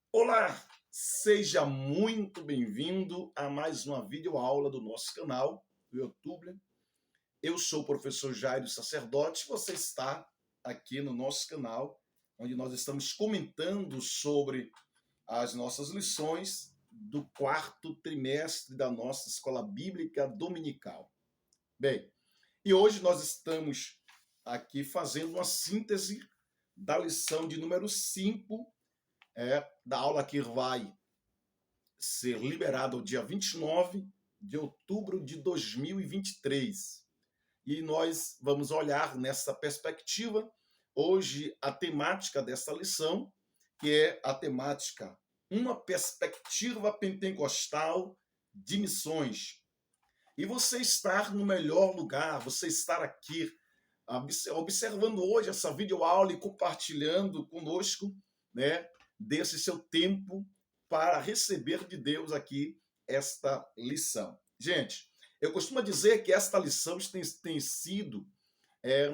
Olá, seja muito bem-vindo a mais uma videoaula do nosso canal do YouTube. Eu sou o professor Jairo Sacerdote, você está aqui no nosso canal, onde nós estamos comentando sobre as nossas lições do quarto trimestre da nossa Escola Bíblica Dominical. Bem, e hoje nós estamos aqui fazendo uma síntese da lição de número 5 da aula que vai ser liberado dia 29 de outubro de 2023. E nós vamos olhar nessa perspectiva hoje a temática dessa lição, que é a temática Uma Perspectiva Pentecostal de Missões. E você estar no melhor lugar, você estar aqui observando hoje essa videoaula e compartilhando conosco, né, desse seu tempo para receber de Deus aqui esta lição. Gente, eu costumo dizer que esta lição tem sido,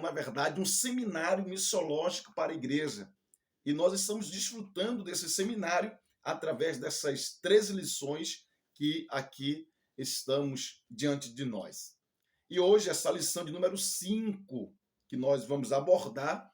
na verdade, um seminário missiológico para a igreja. E nós estamos desfrutando desse seminário através dessas 13 lições que aqui estamos diante de nós. E hoje, essa lição de número 5, que nós vamos abordar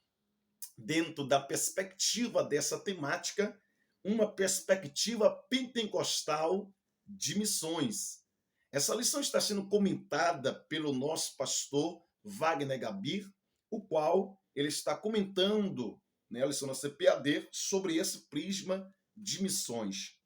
dentro da perspectiva dessa temática, uma perspectiva pentecostal de missões. Essa lição está sendo comentada pelo nosso pastor Wagner Gabir, o qual ele está comentando, né, a lição da CPAD sobre esse prisma de missões.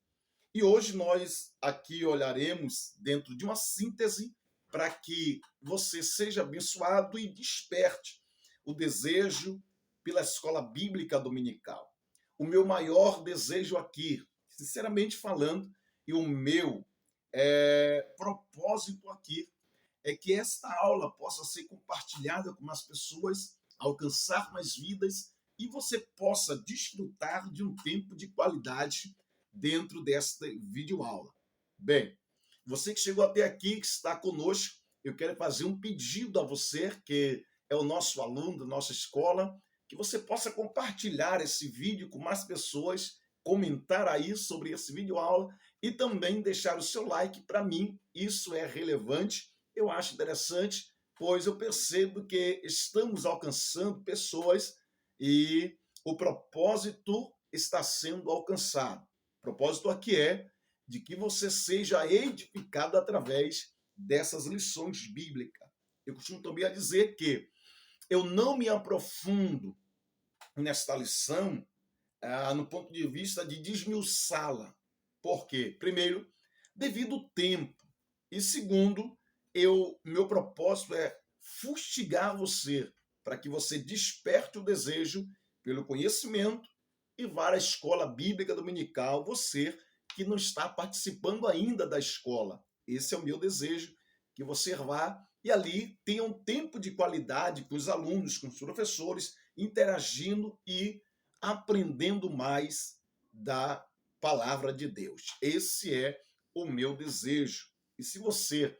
E hoje nós aqui olharemos dentro de uma síntese para que você seja abençoado e desperte o desejo pela escola bíblica dominical. O meu maior desejo aqui, sinceramente falando, e o meu propósito aqui é que esta aula possa ser compartilhada com as pessoas, alcançar mais vidas e você possa desfrutar de um tempo de qualidade dentro desta videoaula. Bem, você que chegou até aqui, que está conosco, eu quero fazer um pedido a você, que é o nosso aluno da nossa escola, que você possa compartilhar esse vídeo com mais pessoas, comentar aí sobre esse videoaula e também deixar o seu like. Para mim, isso é relevante, eu acho interessante, pois eu percebo que estamos alcançando pessoas e o propósito está sendo alcançado. O propósito aqui é de que você seja edificado através dessas lições bíblicas. Eu costumo também dizer que eu não me aprofundo nesta lição no ponto de vista de desmiuçá-la. Por quê? Primeiro, devido ao tempo. E segundo, meu propósito é fustigar você para que você desperte o desejo pelo conhecimento e vá à escola bíblica dominical, você que não está participando ainda da escola. Esse é o meu desejo, que você vá e ali tenha um tempo de qualidade com os alunos, com os professores, interagindo e aprendendo mais da palavra de Deus. Esse é o meu desejo. E se você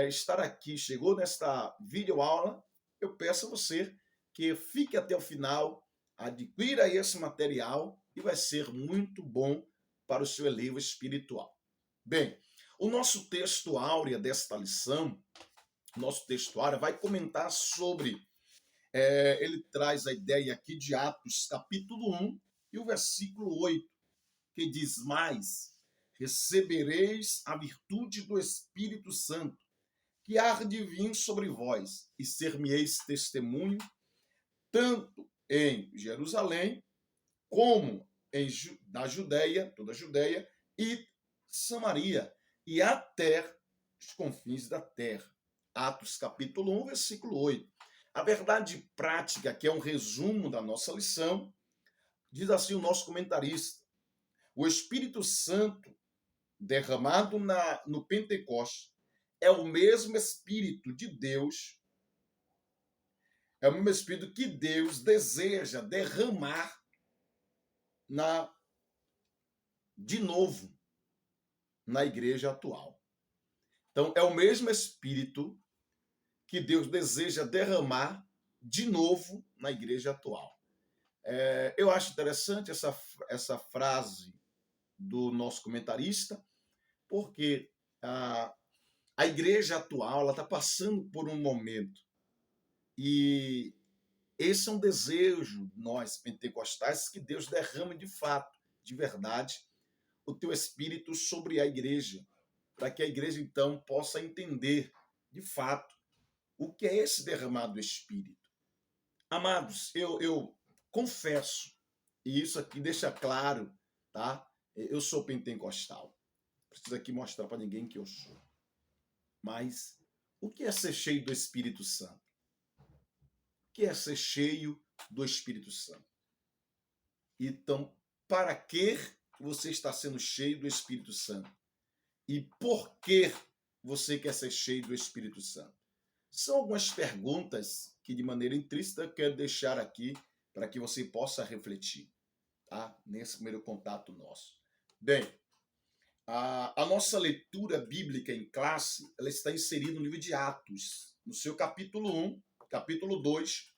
estar aqui, chegou nesta videoaula, eu peço a você que fique até o final, adquira esse material e vai ser muito bom para o seu elevo espiritual. Bem, o nosso texto áurea desta lição, nosso texto áurea vai comentar sobre, ele traz a ideia aqui de Atos, capítulo 1 e o versículo 8, que diz: mais, recebereis a virtude do Espírito Santo, que há de vir sobre vós, e ser-me-eis testemunho, tanto em Jerusalém, como da Judéia, toda a Judéia, e Samaria, e até os confins da terra. Atos capítulo 1, versículo 8. A verdade prática, que é um resumo da nossa lição, diz assim o nosso comentarista: o Espírito Santo derramado no Pentecostes é o mesmo Espírito de Deus, é o mesmo Espírito que Deus deseja derramar de novo na igreja atual. Então, é o mesmo Espírito que Deus deseja derramar de novo na igreja atual. Eu acho interessante essa frase do nosso comentarista, porque a igreja atual está passando por um momento, e esse é um desejo de nós pentecostais, que Deus derrame de fato, de verdade, o teu espírito sobre a igreja, para que a igreja então possa entender de fato o que é esse derramado do espírito. Amados, eu confesso, e isso aqui deixa claro, tá? Eu sou pentecostal. Não preciso aqui mostrar para ninguém que eu sou. Mas o que é ser cheio do Espírito Santo? O que é ser cheio do Espírito Santo? Então, para que você está sendo cheio do Espírito Santo? E por que você quer ser cheio do Espírito Santo? São algumas perguntas que, de maneira intrínseca, eu quero deixar aqui para que você possa refletir, tá? Nesse primeiro contato nosso. Bem, a nossa leitura bíblica em classe, ela está inserida no livro de Atos, no seu capítulo 1, capítulo 2,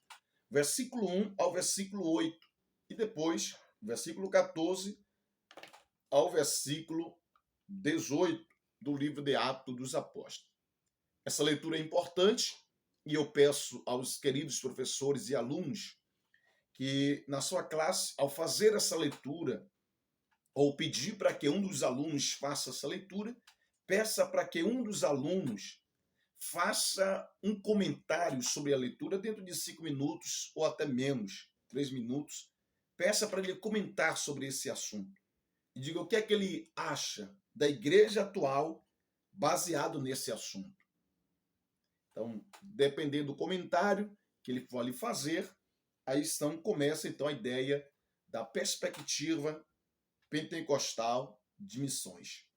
versículo 1 ao versículo 8, e depois, versículo 14 ao versículo 18 do livro de Atos dos Apóstolos. Essa leitura é importante e eu peço aos queridos professores e alunos que, na sua classe, ao fazer essa leitura, ou pedir para que um dos alunos faça essa leitura, peça para que um dos alunos faça um comentário sobre a leitura dentro de 5 minutos ou até menos, 3 minutos. Peça para ele comentar sobre esse assunto e diga o que é que ele acha da igreja atual baseado nesse assunto. Então, dependendo do comentário que ele for ali fazer, aí então começa então a ideia da perspectiva pentecostal de missões.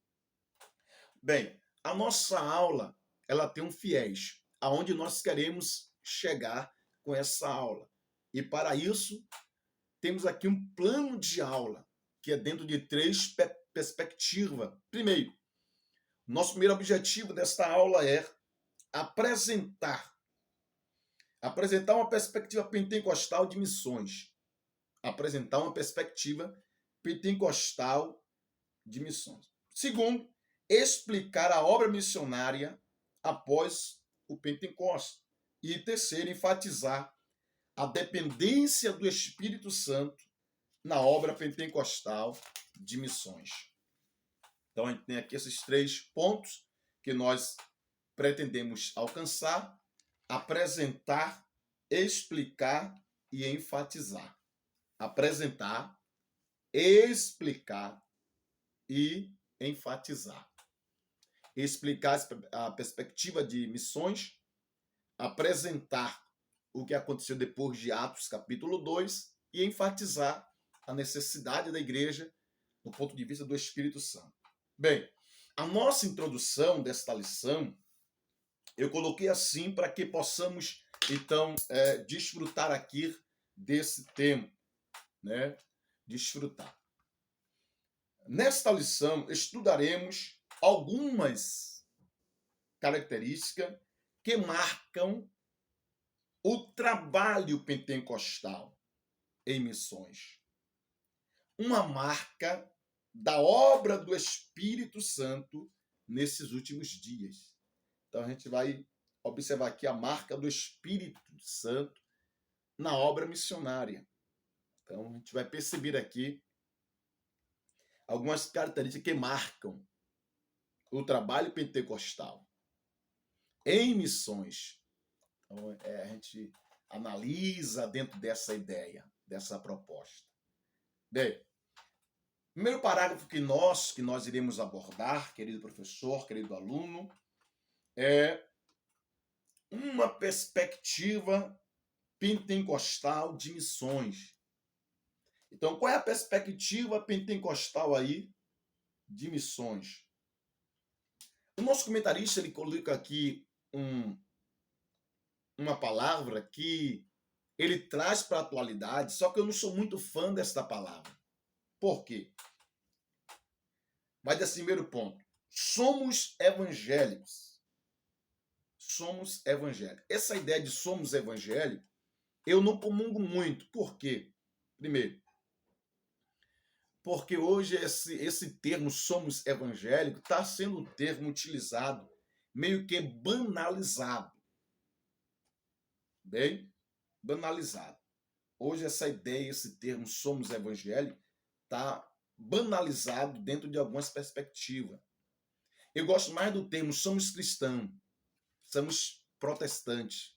Bem, a nossa aula, ela tem um viés, aonde nós queremos chegar com essa aula. E para isso, temos aqui um plano de aula, que é dentro de 3 perspectivas. Primeiro, nosso primeiro objetivo desta aula é apresentar uma perspectiva pentecostal de missões. Apresentar uma perspectiva pentecostal de missões. Segundo, explicar a obra missionária após o Pentecostes. E terceiro, enfatizar a dependência do Espírito Santo na obra pentecostal de missões. Então, a gente tem aqui esses 3 pontos que nós pretendemos alcançar: apresentar, explicar e enfatizar. Apresentar, explicar e enfatizar. Explicar a perspectiva de missões, apresentar o que aconteceu depois de Atos capítulo 2 e enfatizar a necessidade da igreja do ponto de vista do Espírito Santo. Bem, a nossa introdução desta lição eu coloquei assim para que possamos então desfrutar aqui desse tempo, né? Desfrutar. Nesta lição, estudaremos algumas características que marcam o trabalho pentecostal em missões. Uma marca da obra do Espírito Santo nesses últimos dias. Então, a gente vai observar aqui a marca do Espírito Santo na obra missionária. Então, a gente vai perceber aqui algumas características que marcam o trabalho pentecostal em missões. Então, a gente analisa dentro dessa ideia, dessa proposta. Bem, primeiro parágrafo que nós iremos abordar, querido professor, querido aluno, é uma perspectiva pentecostal de missões. Então, qual é a perspectiva pentecostal aí de missões? O nosso comentarista ele coloca aqui uma palavra que ele traz para a atualidade, só que eu não sou muito fã desta palavra. Por quê? Mas esse primeiro ponto. Somos evangélicos. Somos evangélicos. Essa ideia de somos evangélicos, eu não comungo muito. Por quê? Primeiro, Porque hoje esse termo somos evangélicos está sendo um termo utilizado, meio que banalizado, bem banalizado. Hoje essa ideia, esse termo somos evangélicos, está banalizado dentro de algumas perspectivas. Eu gosto mais do termo somos cristãos, somos protestantes,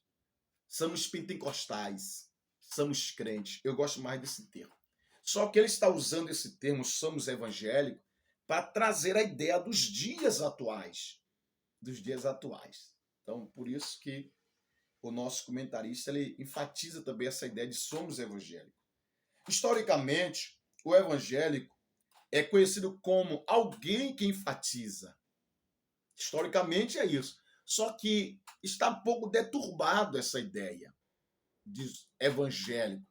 somos pentecostais, somos crentes. Eu gosto mais desse termo. Só que ele está usando esse termo somos evangélicos para trazer a ideia dos dias atuais, dos dias atuais. Então, por isso que o nosso comentarista ele enfatiza também essa ideia de somos evangélicos. Historicamente, o evangélico é conhecido como alguém que enfatiza. Historicamente é isso. Só que está um pouco deturbado essa ideia de evangélico,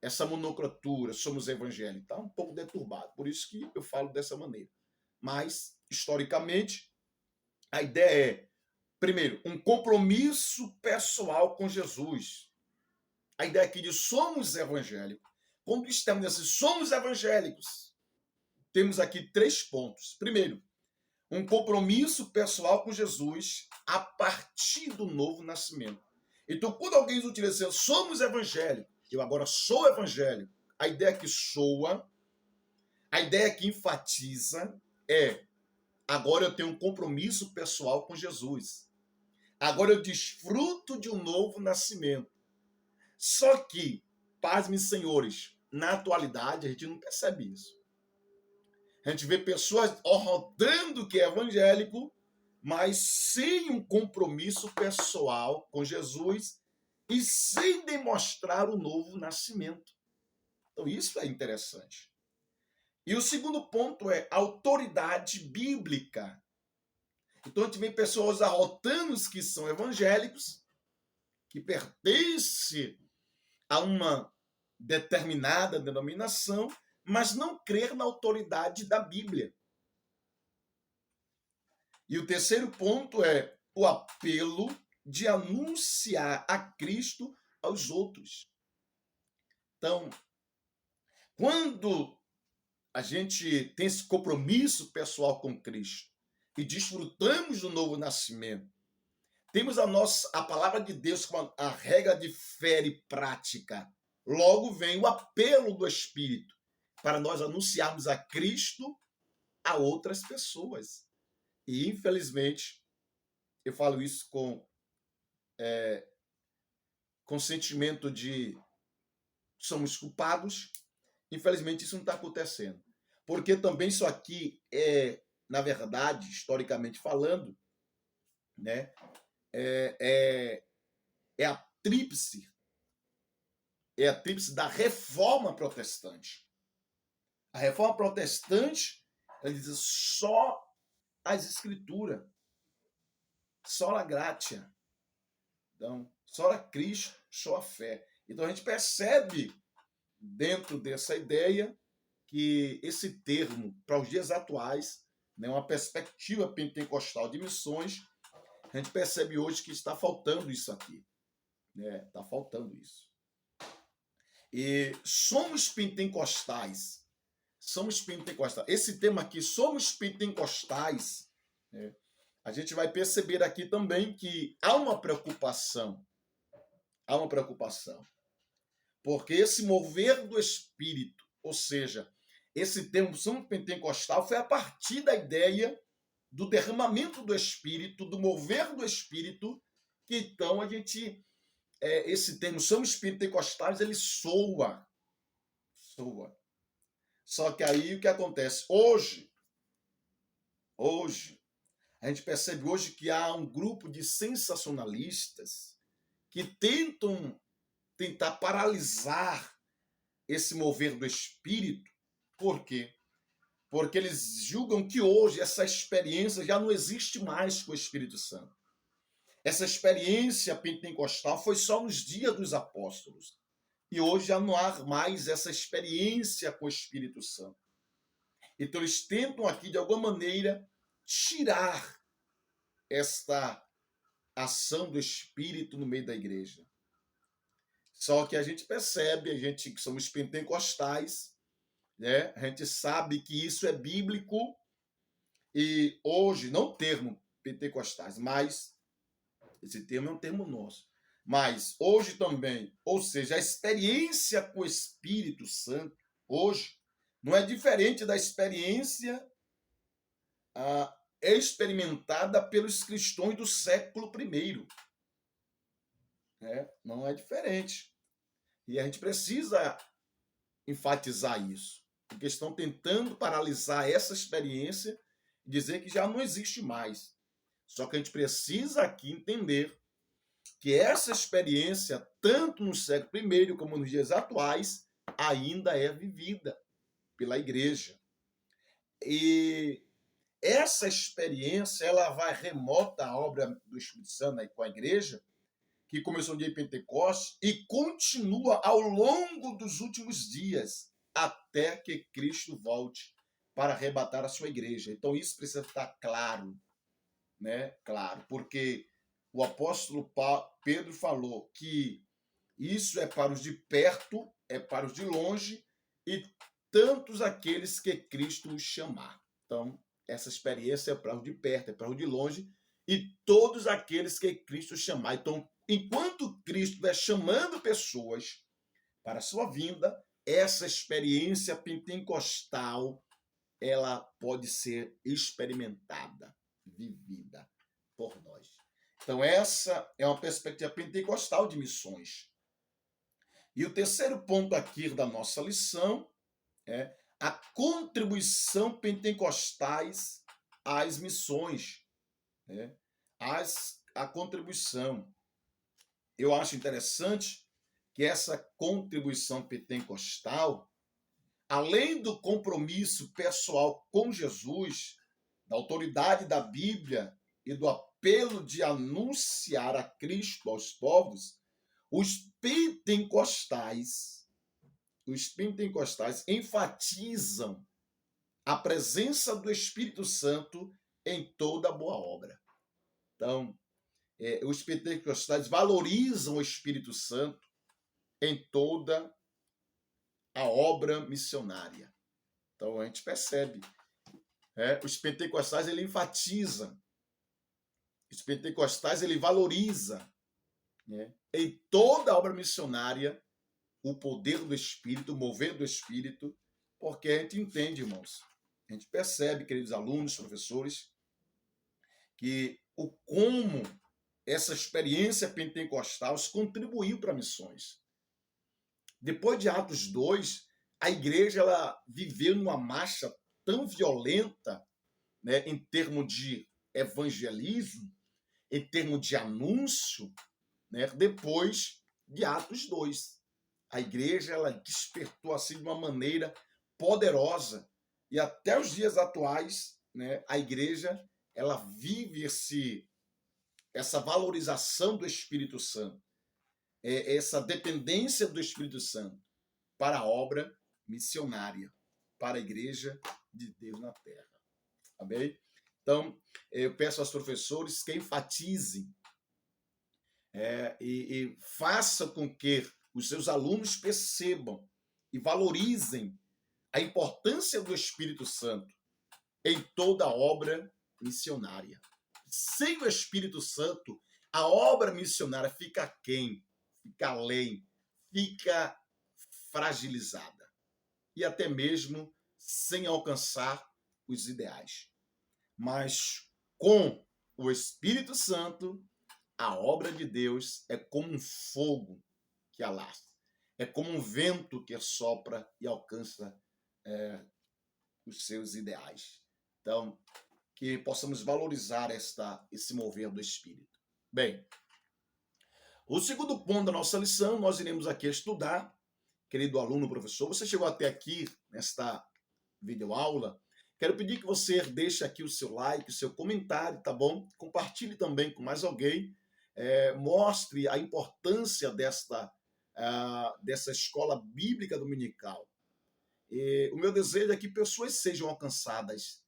essa monocratura, somos evangélicos, está um pouco deturbado. Por isso que eu falo dessa maneira. Mas, historicamente, a ideia é, primeiro, um compromisso pessoal com Jesus. A ideia aqui de somos evangélicos. Quando estamos assim, somos evangélicos, temos aqui 3 pontos. Primeiro, um compromisso pessoal com Jesus a partir do novo nascimento. Então, quando alguém utiliza somos evangélicos, eu agora sou evangélico, a ideia que soa, a ideia que enfatiza é agora eu tenho um compromisso pessoal com Jesus. Agora eu desfruto de um novo nascimento. Só que, pasmem senhores, na atualidade a gente não percebe isso. A gente vê pessoas rodando que é evangélico, mas sem um compromisso pessoal com Jesus e sem demonstrar o novo nascimento. Então, isso é interessante. E o segundo ponto é autoridade bíblica. Então, a gente vê pessoas arrotando que são evangélicos, que pertencem a uma determinada denominação, mas não crer na autoridade da Bíblia. E o terceiro ponto é o apelo de anunciar a Cristo aos outros. Então, quando a gente tem esse compromisso pessoal com Cristo e desfrutamos do novo nascimento, temos a palavra de Deus como a regra de fé e prática. Logo vem o apelo do Espírito para nós anunciarmos a Cristo a outras pessoas. E, infelizmente, eu falo isso com sentimento de somos culpados. Infelizmente, isso não está acontecendo. Porque também isso aqui é, na verdade, historicamente falando, né, é a tríplice, da reforma protestante. A reforma protestante, ela diz só as escrituras, só a gratia. Então, só a Cristo, só a fé. Então a gente percebe dentro dessa ideia que esse termo, para os dias atuais, né, uma perspectiva pentecostal de missões, a gente percebe hoje que está faltando isso aqui. Né? Está faltando isso. E somos pentecostais. Somos pentecostais. Esse tema aqui, somos pentecostais, né? A gente vai perceber aqui também que há uma preocupação. Há uma preocupação. Porque esse mover do Espírito, ou seja, esse termo São Pentecostal foi a partir da ideia do derramamento do Espírito, do mover do Espírito, que então a gente, esse termo somos pentecostais, ele soa. Só que aí o que acontece? Hoje, a gente percebe hoje que há um grupo de sensacionalistas que tentar paralisar esse mover do Espírito. Por quê? Porque eles julgam que hoje essa experiência já não existe mais com o Espírito Santo. Essa experiência pentecostal foi só nos dias dos apóstolos. E hoje já não há mais essa experiência com o Espírito Santo. Então eles tentam aqui, de alguma maneira, tirar esta ação do Espírito no meio da igreja. Só que a gente percebe, a gente que somos pentecostais, né? A gente sabe que isso é bíblico e hoje, não o termo pentecostais, mas esse termo é um termo nosso. Mas hoje também, ou seja, a experiência com o Espírito Santo, hoje, não é diferente da experiência experimentada pelos cristãos do século I. Né? Não é diferente. E a gente precisa enfatizar isso, porque estão tentando paralisar essa experiência e dizer que já não existe mais. Só que a gente precisa aqui entender que essa experiência, tanto no século I como nos dias atuais, ainda é vivida pela igreja. E essa experiência ela vai remota à obra do Espírito Santo aí com a igreja, que começou no dia de Pentecostes e continua ao longo dos últimos dias, até que Cristo volte para arrebatar a sua igreja. Então isso precisa estar claro, né? Claro, porque o apóstolo Pedro falou que isso é para os de perto, é para os de longe e tantos aqueles que Cristo os chamar. Então, essa experiência é para os de perto, é para os de longe e todos aqueles que Cristo chamar. Então, enquanto Cristo estiver chamando pessoas para a sua vinda, essa experiência pentecostal ela pode ser experimentada, vivida por nós. Então, essa é uma perspectiva pentecostal de missões. E o terceiro ponto aqui da nossa lição é a contribuição pentecostais às missões. Né? A contribuição. Eu acho interessante que essa contribuição pentecostal, além do compromisso pessoal com Jesus, da autoridade da Bíblia e do apelo de anunciar a Cristo aos povos, os pentecostais enfatizam a presença do Espírito Santo em toda boa obra. Então, os pentecostais valorizam o Espírito Santo em toda a obra missionária. Então, a gente percebe. Os pentecostais, ele enfatiza. Os pentecostais, ele valoriza, né, em toda a obra missionária o poder do Espírito, o mover do Espírito, porque a gente entende, irmãos, a gente percebe, queridos alunos, professores, que o como essa experiência pentecostal contribuiu para missões. Depois de Atos 2, a igreja ela viveu numa marcha tão violenta, né, em termos de evangelismo, em termos de anúncio, né, depois de Atos 2. A igreja ela despertou assim de uma maneira poderosa e até os dias atuais, né, a igreja ela vive essa valorização do Espírito Santo, essa dependência do Espírito Santo para a obra missionária, para a igreja de Deus na terra. Amém? Então, eu peço aos professores que enfatizem e façam com que os seus alunos percebam e valorizem a importância do Espírito Santo em toda a obra missionária. Sem o Espírito Santo, a obra missionária fica aquém, fica além, fica fragilizada e até mesmo sem alcançar os ideais. Mas com o Espírito Santo, a obra de Deus é como um fogo que alastra, é como um vento que sopra e alcança os seus ideais. Então, que possamos valorizar esse mover do Espírito. Bem, o segundo ponto da nossa lição, nós iremos aqui estudar, querido aluno, professor, você chegou até aqui nesta videoaula, quero pedir que você deixe aqui o seu like, o seu comentário, tá bom? Compartilhe também com mais alguém, mostre a importância dessa escola bíblica dominical. E o meu desejo é que pessoas sejam alcançadas,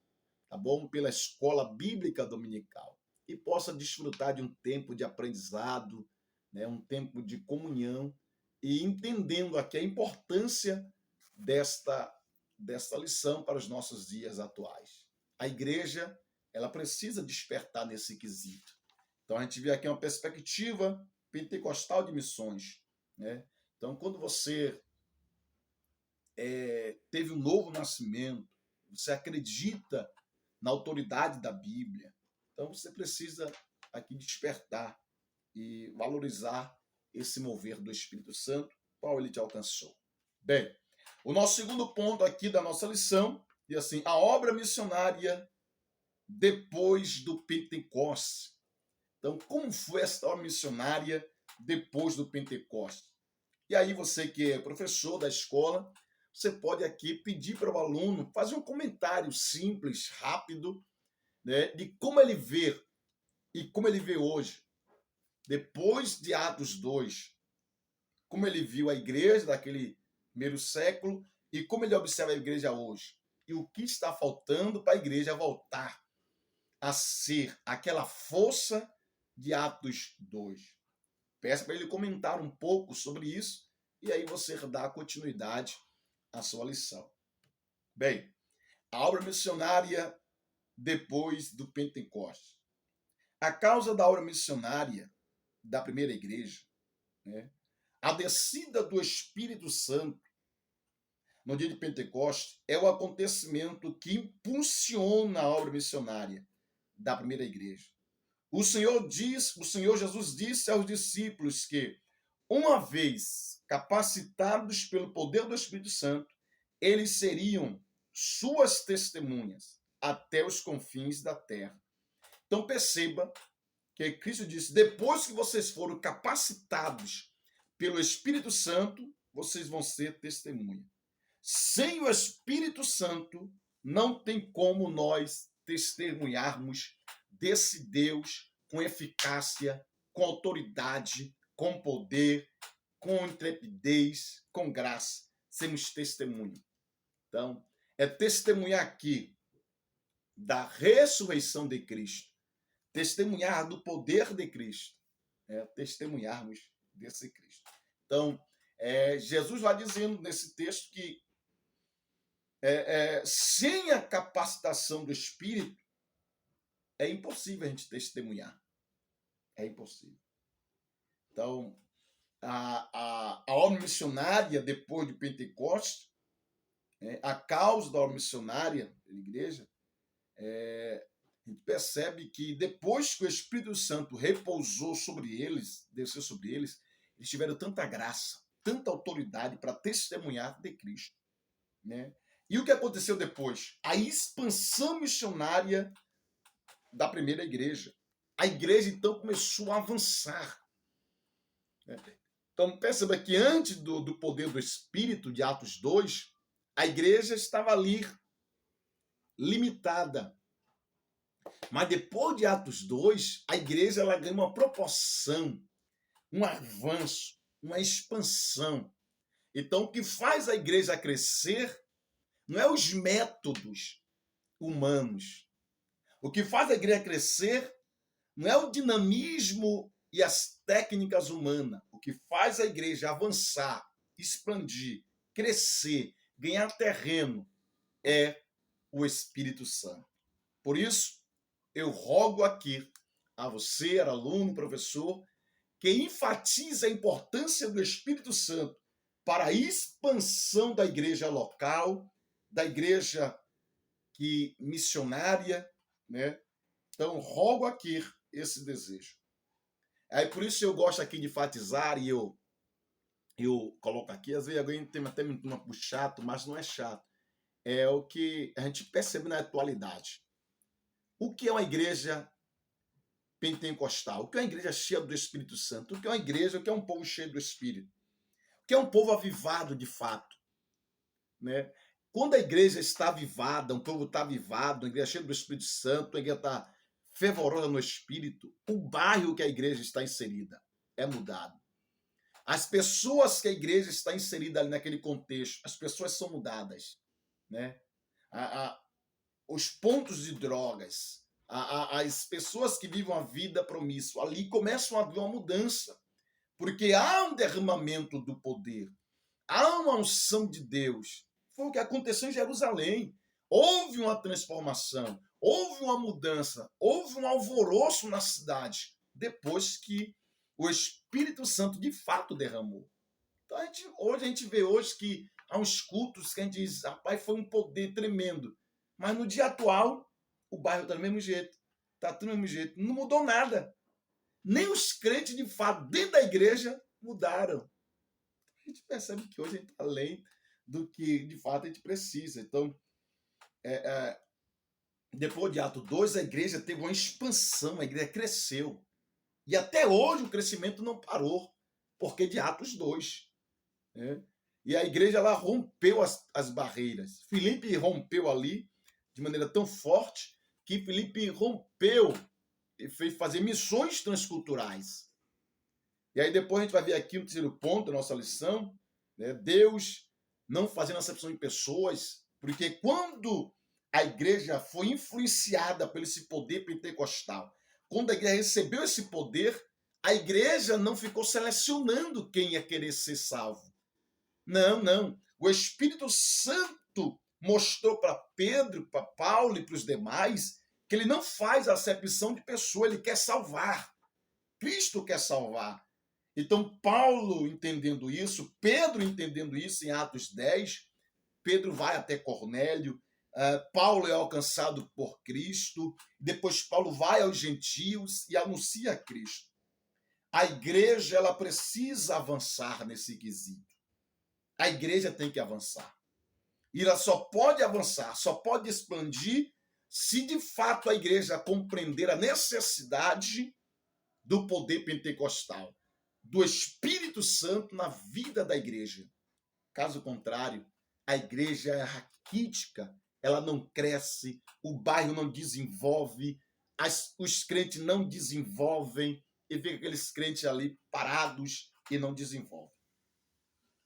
tá bom? Pela escola bíblica dominical e possa desfrutar de um tempo de aprendizado, né? Um tempo de comunhão e entendendo aqui a importância desta desta lição para os nossos dias atuais. A igreja, ela precisa despertar nesse quesito. Então, a gente vê aqui uma perspectiva pentecostal de missões, né? Então, quando você teve um novo nascimento, você acredita na autoridade da Bíblia, então você precisa aqui despertar e valorizar esse mover do Espírito Santo, qual ele te alcançou. Bem, o nosso segundo ponto aqui da nossa lição é assim: a obra missionária depois do Pentecostes. Então, como foi esta obra missionária depois do Pentecostes? E aí você que é professor da escola, você pode aqui pedir para o aluno fazer um comentário simples, rápido, né, de como ele vê e como ele vê hoje, depois de Atos 2, como ele viu a igreja daquele primeiro século e como ele observa a igreja hoje. E o que está faltando para a igreja voltar a ser aquela força de Atos 2. Peça para ele comentar um pouco sobre isso e aí você dá continuidade à sua lição. Bem, a obra missionária depois do Pentecostes. A causa da obra missionária da primeira igreja, né, a descida do Espírito Santo no dia de Pentecostes é o acontecimento que impulsiona a obra missionária da primeira igreja. O Senhor Jesus disse aos discípulos que, uma vez capacitados pelo poder do Espírito Santo, eles seriam suas testemunhas até os confins da terra. Então perceba que Cristo disse: depois que vocês foram capacitados pelo Espírito Santo, vocês vão ser testemunha. Sem o Espírito Santo, não tem como nós testemunharmos desse Deus com eficácia, com autoridade, com poder, com intrepidez, com graça. Sermos testemunha. Então, é testemunhar aqui da ressurreição de Cristo, testemunhar do poder de Cristo, testemunharmos desse Cristo. Então, Jesus vai dizendo nesse texto que sem a capacitação do Espírito, é impossível a gente testemunhar. É impossível. Então, a obra missionária depois de Pentecostes, a causa da obra missionária da igreja, a gente percebe que depois que o Espírito Santo repousou sobre eles, desceu sobre eles, eles tiveram tanta graça, tanta autoridade para testemunhar de Cristo, né? E o que aconteceu depois? A expansão missionária da primeira igreja. A igreja, então, começou a avançar. Então, perceba que antes do poder do Espírito, de Atos 2, a igreja estava ali, limitada. Mas depois de Atos 2, a igreja ela ganha uma proporção, um avanço, uma expansão. Então, o que faz a igreja crescer não é os métodos humanos. O que faz a igreja crescer não é o dinamismo e as técnicas humanas. O que faz a igreja avançar, expandir, crescer, ganhar terreno é o Espírito Santo. Por isso, eu rogo aqui a você, aluno, professor, que enfatize a importância do Espírito Santo para a expansão da igreja local, da igreja missionária, né? Então, rogo aqui esse desejo. Aí, por isso eu gosto aqui de enfatizar, e eu coloco aqui, às vezes alguém tem até me toma por chato, mas não é chato. É o que a gente percebe na atualidade. O que é uma igreja pentecostal? O que é uma igreja cheia do Espírito Santo? O que é uma igreja? O que é um povo cheio do Espírito? O que é um povo avivado de fato? Né? Quando a igreja está avivada, um povo está avivado, uma igreja cheia do Espírito Santo, a igreja está fervorosa no Espírito, o bairro que a igreja está inserida é mudado. As pessoas que a igreja está inserida ali naquele contexto, as pessoas são mudadas. Né? Os pontos de drogas, as pessoas que vivem a vida promíscua, ali começam a haver uma mudança, porque há um derramamento do poder, há uma unção de Deus Foi o que aconteceu em Jerusalém. Houve uma transformação, houve uma mudança, houve um alvoroço na cidade, depois que o Espírito Santo de fato derramou. Então hoje a gente vê hoje que há uns cultos que a gente diz, rapaz, foi um poder tremendo. Mas no dia atual, o bairro está do mesmo jeito. Está do mesmo jeito. Não mudou nada. Nem os crentes, de fato, dentro da igreja, mudaram. A gente percebe que hoje a gente está além do que, de fato, a gente precisa. Então, depois de Atos 2, a igreja teve uma expansão, a igreja cresceu. E até hoje o crescimento não parou, porque de Atos 2. Né? E a igreja ela rompeu as barreiras. Filipe rompeu ali de maneira tão forte que Filipe rompeu e fez fazer missões transculturais. E aí depois a gente vai ver aqui no terceiro ponto da nossa lição, né? Deus não fazendo acepção de pessoas, porque quando a igreja foi influenciada por esse poder pentecostal, quando a igreja recebeu esse poder, a igreja não ficou selecionando quem ia querer ser salvo. Não, não. O Espírito Santo mostrou para Pedro, para Paulo e para os demais que ele não faz acepção de pessoa, ele quer salvar. Cristo quer salvar. Então, Paulo entendendo isso, Pedro entendendo isso em Atos 10, Pedro vai até Cornélio, Paulo é alcançado por Cristo, depois Paulo vai aos gentios e anuncia Cristo. A igreja ela precisa avançar nesse quesito. A igreja tem que avançar. E ela só pode avançar, só pode expandir se de fato a igreja compreender a necessidade do poder pentecostal, do Espírito Santo na vida da igreja. Caso contrário, a igreja é raquítica, ela não cresce, o bairro não desenvolve, os crentes não desenvolvem, e vê aqueles crentes ali parados e não desenvolvem.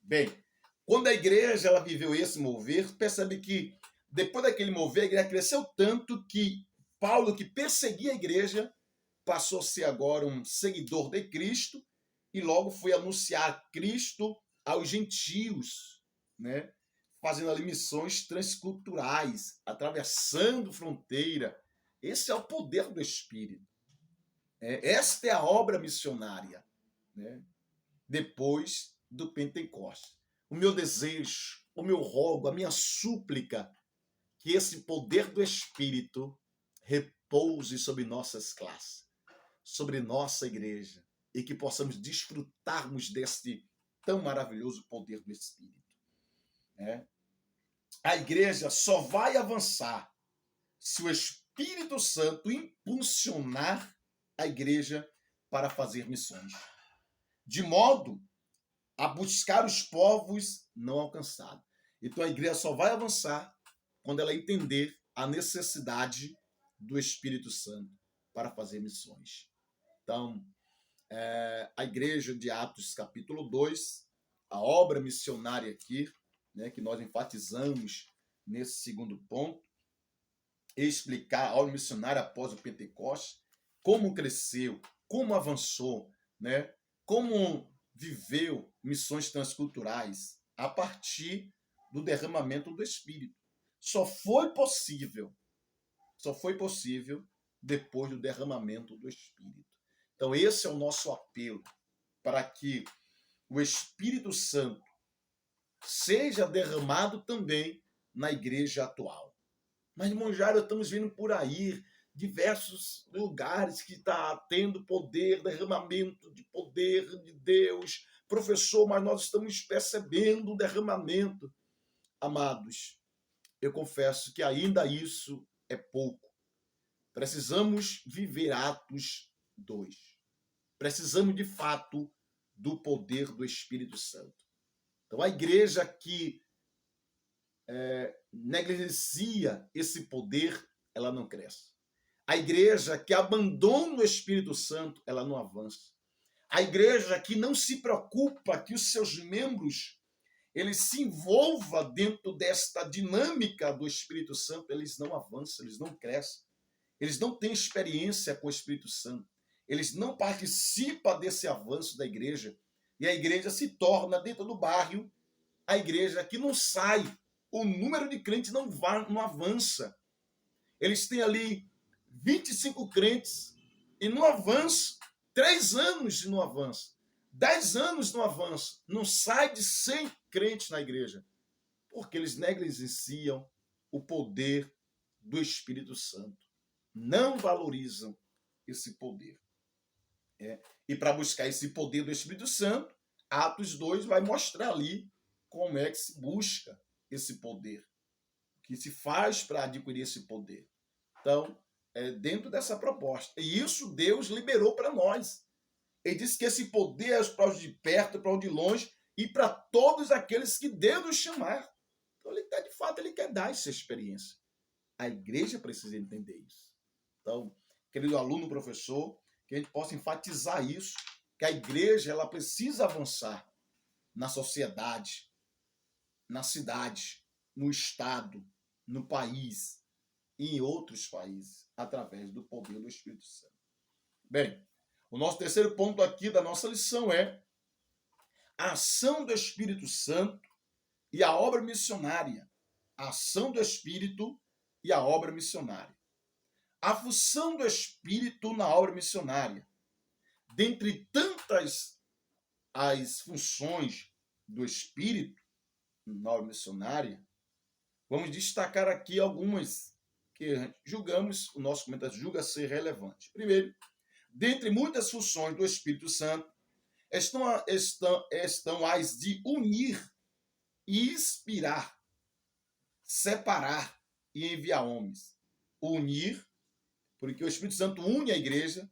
Bem, quando a igreja ela viveu esse mover, percebe que depois daquele mover, a igreja cresceu tanto que Paulo, que perseguia a igreja, passou a ser agora um seguidor de Cristo e logo foi anunciar Cristo aos gentios, né? Fazendo ali missões transculturais, atravessando fronteira. Esse é o poder do Espírito. Esta é a obra missionária, né? Depois do Pentecostes. O meu desejo, o meu rogo, a minha súplica, que esse poder do Espírito repouse sobre nossas classes, sobre nossa igreja, e que possamos desfrutarmos deste tão maravilhoso poder do Espírito. A igreja só vai avançar se o Espírito Santo impulsionar a igreja para fazer missões, de modo a buscar os povos não alcançados. Então a igreja só vai avançar quando ela entender a necessidade do Espírito Santo para fazer missões. Então, a igreja de Atos capítulo 2, a obra missionária aqui, né, que nós enfatizamos nesse segundo ponto, explicar a obra missionária após o Pentecostes, como cresceu, como avançou, né, como viveu missões transculturais a partir do derramamento do Espírito. Só foi possível depois do derramamento do Espírito. Então esse é o nosso apelo, para que o Espírito Santo seja derramado também na igreja atual. Mas, irmão Jairo, estamos vendo por aí diversos lugares que está tendo poder, derramamento de poder de Deus. Professor, mas nós estamos percebendo um derramamento. Amados, eu confesso que ainda isso é pouco. Precisamos viver Atos 2. Precisamos, de fato, do poder do Espírito Santo. Então, a igreja que negligencia esse poder, ela não cresce. A igreja que abandona o Espírito Santo, ela não avança. A igreja que não se preocupa que os seus membros eles se envolvam dentro desta dinâmica do Espírito Santo, eles não avançam, eles não crescem. Eles não têm experiência com o Espírito Santo. Eles não participam desse avanço da igreja. E a igreja se torna, dentro do bairro, a igreja que não sai o número de crentes não avança. Eles têm ali 25 crentes e não avança. 3 anos e não avança. 10 anos não avança. Não sai de 100 crentes na igreja. Porque eles negligenciam o poder do Espírito Santo. Não valorizam esse poder. E para buscar esse poder do Espírito Santo, Atos 2 vai mostrar ali como é que se busca esse poder, o que se faz para adquirir esse poder. Então, dentro dessa proposta. E isso Deus liberou para nós. Ele disse que esse poder é para os de perto, para os de longe e para todos aqueles que Deus nos chamar. Então, de fato, ele quer dar essa experiência. A igreja precisa entender isso. Então, querido aluno, professor, que a gente possa enfatizar isso, que a igreja ela precisa avançar na sociedade, na cidade, no estado, no país e em outros países, através do poder do Espírito Santo. Bem, o nosso terceiro ponto aqui da nossa lição é a ação do Espírito Santo e a obra missionária. A ação do Espírito e a obra missionária. A função do Espírito na obra missionária. Dentre tantas as funções do Espírito na obra missionária, vamos destacar aqui algumas que julgamos, o nosso comentário julga ser relevante. Primeiro, dentre muitas funções do Espírito Santo, estão as de unir e inspirar, separar e enviar homens. Unir, porque o Espírito Santo une a igreja,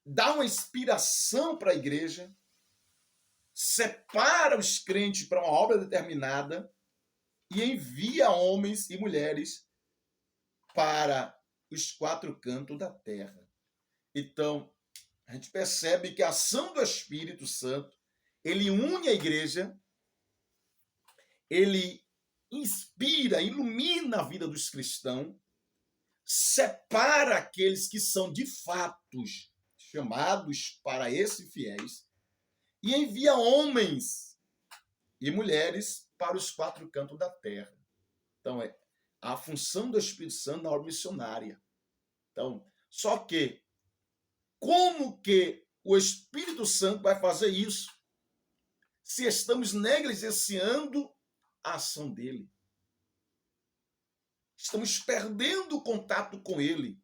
dá uma inspiração para a igreja, separa os crentes para uma obra determinada e envia homens e mulheres para os 4 cantos da terra. Então, a gente percebe que a ação do Espírito Santo, ele une a igreja, ele inspira, ilumina a vida dos cristãos, separa aqueles que são de fato chamados para esses fiéis e envia homens e mulheres para os 4 cantos da terra. Então, é a função do Espírito Santo na obra missionária. Então, só que, como que o Espírito Santo vai fazer isso se estamos negligenciando a ação dele? Estamos perdendo o contato com ele.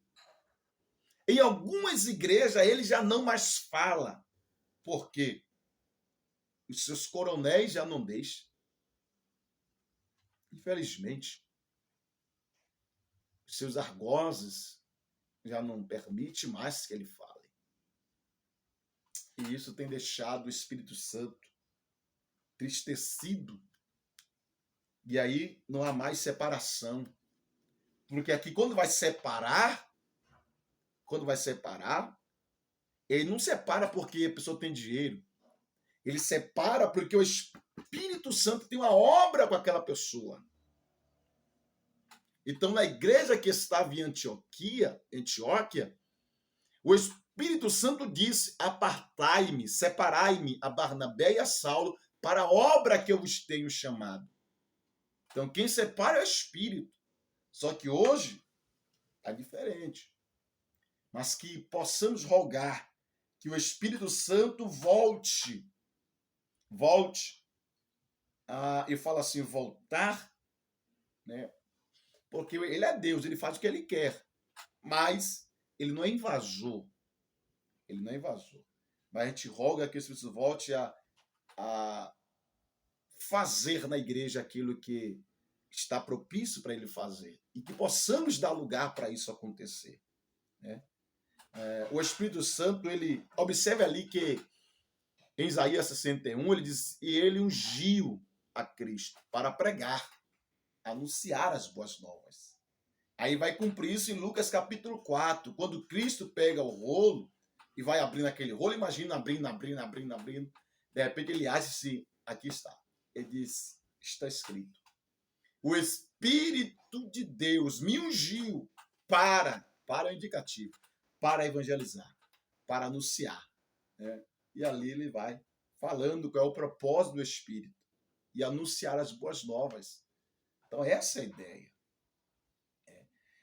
Em algumas igrejas, ele já não mais fala. Por quê? Os seus coronéis já não deixam. Infelizmente, os seus argozes já não permitem mais que ele fale. E isso tem deixado o Espírito Santo tristecido. E aí não há mais separação. Porque aqui, quando vai separar, ele não separa porque a pessoa tem dinheiro. Ele separa porque o Espírito Santo tem uma obra com aquela pessoa. Então, na igreja que estava em Antioquia, o Espírito Santo disse: apartai-me, separai-me a Barnabé e a Saulo para a obra que eu vos tenho chamado. Então, quem separa é o Espírito. Só que hoje é diferente. Mas que possamos rogar que o Espírito Santo volte. Eu falo assim, voltar, né? Porque ele é Deus, ele faz o que ele quer. Mas ele não é invasor. Mas a gente roga que o Espírito Santo volte a fazer na igreja aquilo que está propício para ele fazer. E que possamos dar lugar para isso acontecer. Né? O Espírito Santo, ele observe ali que em Isaías 61, ele diz: e ele ungiu a Cristo para pregar, anunciar as boas novas. Aí vai cumprir isso em Lucas capítulo 4, quando Cristo pega o rolo e vai abrindo aquele rolo, imagina abrindo. De repente ele acha assim, aqui está. Ele diz, está escrito: o Espírito de Deus me ungiu para o indicativo, para evangelizar, para anunciar. Né? E ali ele vai falando qual é o propósito do Espírito. e anunciar as boas novas. Então, essa é a ideia.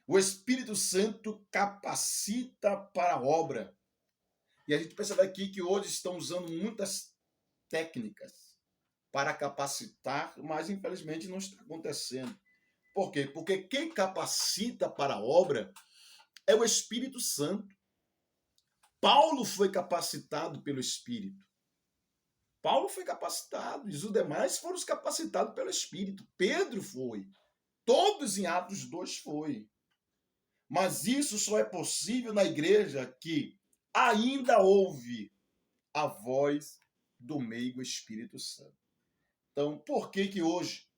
O Espírito Santo capacita para a obra. E a gente percebe aqui que hoje estão usando muitas técnicas para capacitar, mas infelizmente não está acontecendo. Por quê? Porque quem capacita para a obra é o Espírito Santo. Paulo foi capacitado pelo Espírito. Paulo foi capacitado, e os demais foram capacitados pelo Espírito. Pedro foi. Todos em Atos 2 foi. Mas isso só é possível na igreja que ainda ouve a voz do meigo Espírito Santo. Então, por que hoje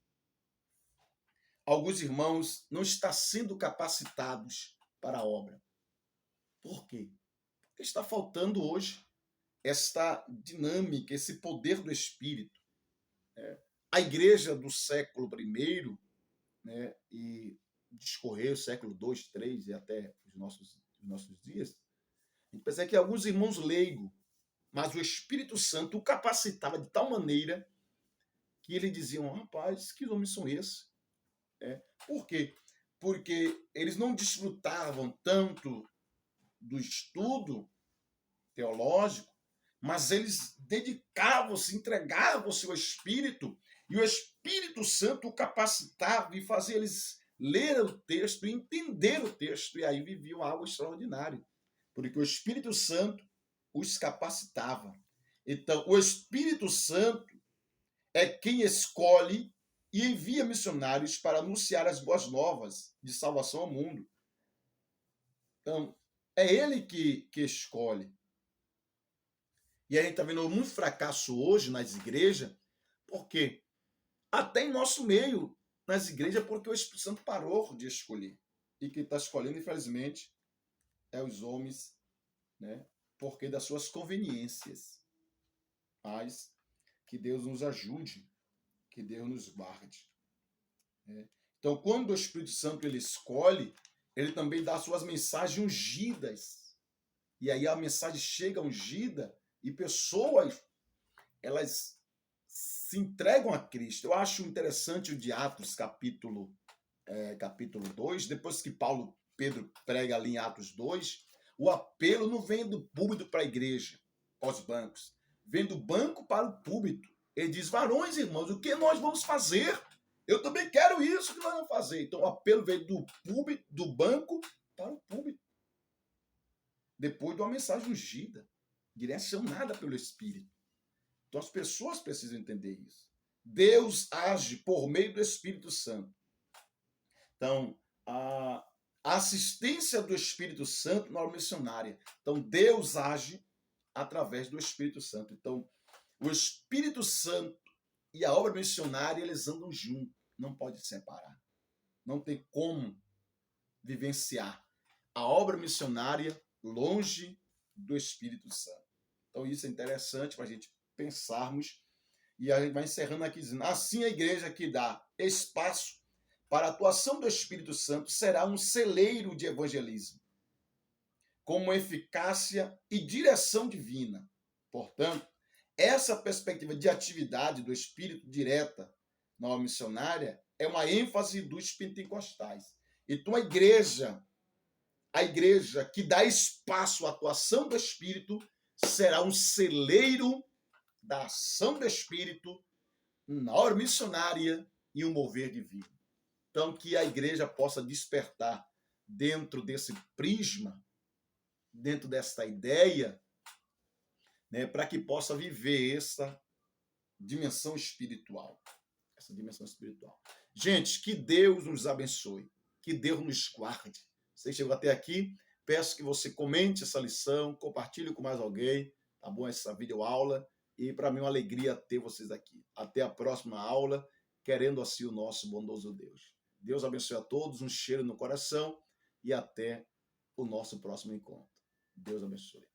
alguns irmãos não estão sendo capacitados para a obra? Por quê? Porque está faltando hoje esta dinâmica, esse poder do Espírito. A igreja do século I, né, e discorrer o século II, III e até os nossos dias, a gente pensa que alguns irmãos leigos, mas o Espírito Santo o capacitava de tal maneira que eles diziam, rapaz, que homens são esses? Por quê? Porque eles não desfrutavam tanto do estudo teológico, mas eles dedicavam-se, entregavam-se ao Espírito, e o Espírito Santo o capacitava e fazia eles ler o texto, entender o texto, e aí viviam algo extraordinário, porque o Espírito Santo os capacitava. Então, o Espírito Santo é quem escolhe e envia missionários para anunciar as boas novas de salvação ao mundo. Então, é ele que escolhe. E a gente está vendo muito fracasso hoje nas igrejas, porque até em nosso meio, nas igrejas, porque o Espírito Santo parou de escolher. E quem está escolhendo, infelizmente, é os homens, né? Porque das suas conveniências. Mas que Deus nos ajude, que Deus nos guarde. Né? Então, quando o Espírito Santo ele escolhe, ele também dá suas mensagens ungidas. E aí a mensagem chega ungida e pessoas, elas se entregam a Cristo. Eu acho interessante o de Atos, capítulo 2, depois que Pedro prega ali em Atos 2, o apelo não vem do púlpito para a igreja, aos bancos, vem do banco para o púlpito. Ele diz, varões, irmãos, o que nós vamos fazer? Eu também quero isso que nós vamos fazer. Então o apelo veio do púlpito, do banco para o púlpito. Depois de uma mensagem ungida, direcionada pelo Espírito. Então as pessoas precisam entender isso. Deus age por meio do Espírito Santo. Então, a assistência do Espírito Santo na obra missionária. Então, Deus age através do Espírito Santo. Então, o Espírito Santo e a obra missionária, eles andam juntos. Não pode separar. Não tem como vivenciar a obra missionária longe do Espírito Santo. Então, isso é interessante para a gente pensarmos. E a gente vai encerrando aqui dizendo, assim a igreja que dá espaço para a atuação do Espírito Santo será um celeiro de evangelismo, com uma eficácia e direção divina. Portanto, essa perspectiva de atividade do Espírito direta na obra missionária é uma ênfase dos pentecostais. Então, a igreja que dá espaço à atuação do Espírito será um celeiro da ação do Espírito na obra missionária e um mover divino. Então, que a igreja possa despertar dentro desse prisma, dentro desta ideia, né, para que possa viver essa dimensão espiritual. Essa dimensão espiritual. Gente, que Deus nos abençoe, que Deus nos guarde. Você chegou até aqui, peço que você comente essa lição, compartilhe com mais alguém, tá bom? Essa videoaula. E para mim é uma alegria ter vocês aqui. Até a próxima aula, querendo assim o nosso bondoso Deus. Deus abençoe a todos, um cheiro no coração e até o nosso próximo encontro. Deus abençoe.